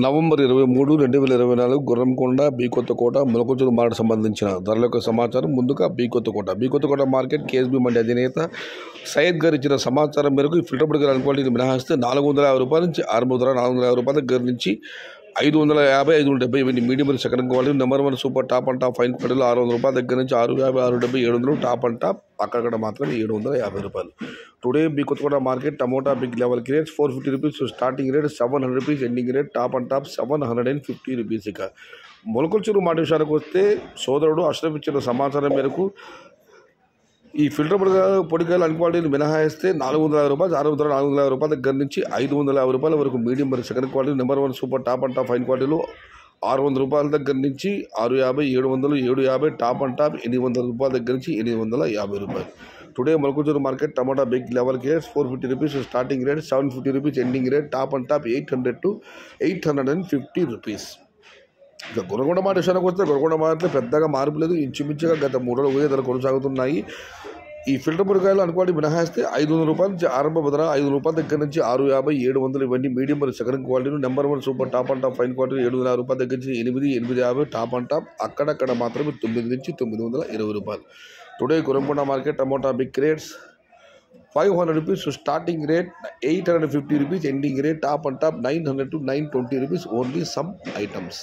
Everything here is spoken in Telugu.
November 23, 2024 Gurramkonda B Kothakota Molakonchuru market సంబంధించిన ధరల యొక్క సమాచారం. ముందుగా B Kothakota market KSB mandi అధినేత సయ్యద్ గారు ఇచ్చిన సమాచారం మేరకు ఈ ఫిల్టర్ బుడగల క్వాలిటీని మినహాయిస్తే 450 రూపాయల నుంచి ఆరంభ ధర 450 రూపాయల దగ్గర నుంచి 550, 570 ఇవన్నీ medium second quality. Number 1 super top and top fine క్వాలిటీలో 600 రూపాయల దగ్గర నుంచి 650, 670, 700 టాప్ అండ్ టాప్ అక్కడక్కడ మాత్రమే 750 రూపాయలు. Today B Kothakota market tomato big level crates 450 rupees starting rate, 700 rupees ending rate, top and top 750 rupees. ఇక మొలకొంచూరు మాట విషయానికి వస్తే సోదరుడు అష్రఫ్ ఇచ్చిన సమాచారం మేరకు ఈ ఫిల్టర్ పొడికాయలు అన్క్వాలిటీని మినహాయిస్తే 450 రూపాయలు, 450 రూపాయల దగ్గర నుంచి 550 రూపాయల వరకు మీడియం మరి second quality. Number 1 super top and top fine క్వాలిటీలో 600 రూపాయల దగ్గర నుంచి 650, 700, 750 టాప్ అండ్ టాప్ 800 రూపాయల దగ్గర నుంచి 850 రూపాయలు. Today Molakonchuru market tomato big level case 450 rupees starting rate, 750 rupees ending rate, top and top 800 to 850 rupees. ఇక గొరగొండ మాట విషయానికి వస్తే గొరగొండ మార్కెట్లో పెద్దగా మార్పు లేదు. ఇంచుమించుగా గత 3 రోజులు ఒకే ధర కొనసాగుతున్నాయి. ఈ ఫిల్టర్ పొడికాయలు అనుకోండి మినహాయిస్తే 500 రూపాయల నుంచి ఆరంభ ధర, 5 రూపాయల దగ్గర నుంచి 650, 700 ఇవన్నీ మీడియం మరియు second quality. Number 1 super top and top fine quality 750 రూపాయల దగ్గర నుంచి 8, 850 టాప్ అండ్ టాప్ అక్కడక్కడ మాత్రమే 9 నుంచి 920 రూపాయలు. Today Goragonda market tomato big rates 500 rupees starting rate, 850 rupees ending rate, top and top 900 to 920 rupees only some items.